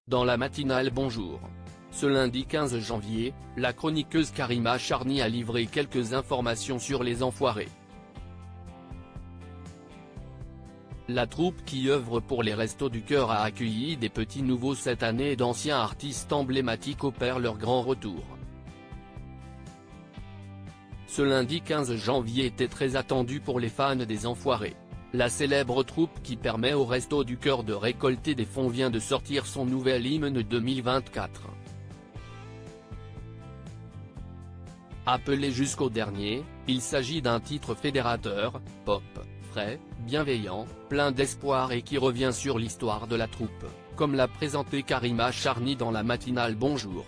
Dans la matinale Bonjour. Ce lundi 15 janvier, la chroniqueuse Karima Charny a livré quelques informations sur les Enfoirés. La troupe qui œuvre pour les Restos du Cœur a accueilli des petits nouveaux cette année et d'anciens artistes emblématiques opèrent leur grand retour. Ce lundi 15 janvier était très attendu pour les fans des Enfoirés. La célèbre troupe qui permet aux Restos du Cœur de récolter des fonds vient de sortir son nouvel hymne 2024. Appelé jusqu'au dernier, il s'agit d'un titre fédérateur, pop, frais, bienveillant, plein d'espoir et qui revient sur l'histoire de la troupe, comme l'a présenté Karima Charny dans la matinale Bonjour.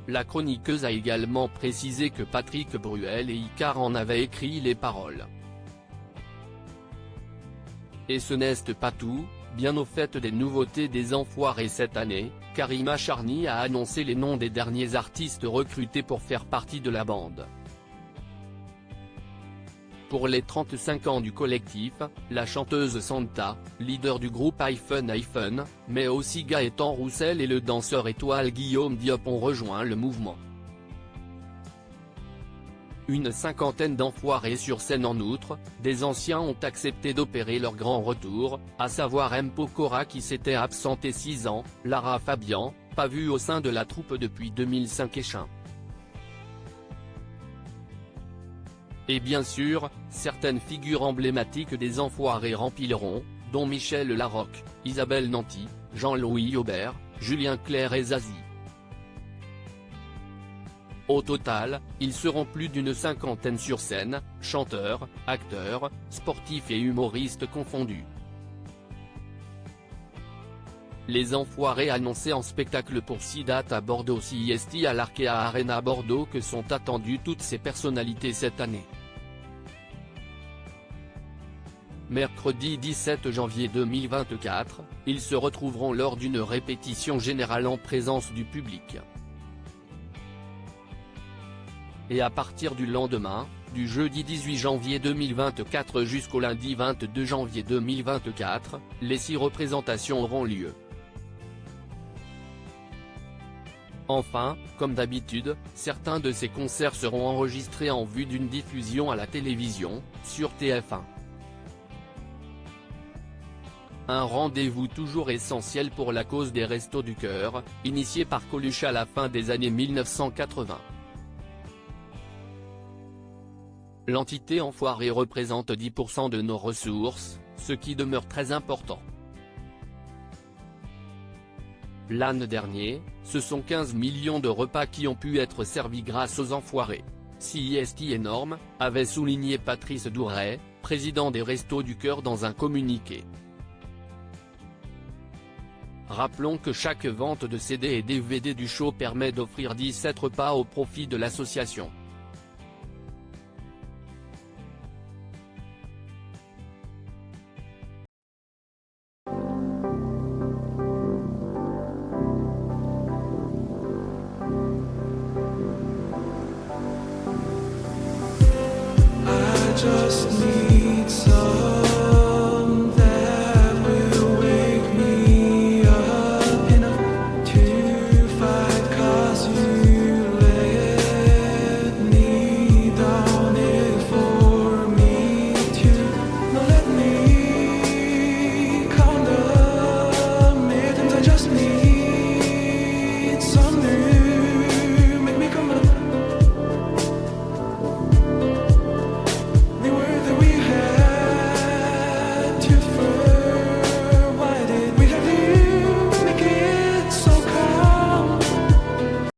La chroniqueuse a également précisé que Patrick Bruel et Icar en avaient écrit les paroles. Et ce n'est pas tout, bien au fait des nouveautés des Enfoirés cette année, Karima Charny a annoncé les noms des derniers artistes recrutés pour faire partie de la bande. Pour les 35 ans du collectif, la chanteuse Santa, leader du groupe iPhone, mais aussi Gaëtan Roussel et le danseur étoile Guillaume Diop ont rejoint le mouvement. Une cinquantaine d'enfoirés sur scène en outre, des anciens ont accepté d'opérer leur grand retour, à savoir M. Pokora qui s'était absenté 6 ans, Lara Fabian, pas vue au sein de la troupe depuis 2005 et Chin. Et bien sûr, certaines figures emblématiques des Enfoirés rempliront, dont Michel Larocque, Isabelle Nanty, Jean-Louis Aubert, Julien Clerc et Zazie. Au total, ils seront plus d'une cinquantaine sur scène, chanteurs, acteurs, sportifs et humoristes confondus. Les Enfoirés annoncés en spectacle pour 6 dates à Bordeaux CIST à l'Arkea Arena Bordeaux que sont attendues toutes ces personnalités cette année. Mercredi 17 janvier 2024, ils se retrouveront lors d'une répétition générale en présence du public. Et à partir du lendemain, du jeudi 18 janvier 2024 jusqu'au lundi 22 janvier 2024, les 6 représentations auront lieu. Enfin, comme d'habitude, certains de ces concerts seront enregistrés en vue d'une diffusion à la télévision, sur TF1. Un rendez-vous toujours essentiel pour la cause des Restos du Cœur, initié par Coluche à la fin des années 1980. L'entité Enfoirés représente 10% de nos ressources, ce qui demeure très important. L'an dernier, ce sont 15 millions de repas qui ont pu être servis grâce aux Enfoirés. CIST énorme, avait souligné Patrice Douret, président des Restos du Cœur dans un communiqué. Rappelons que chaque vente de CD et DVD du show permet d'offrir 17 repas au profit de l'association. Just need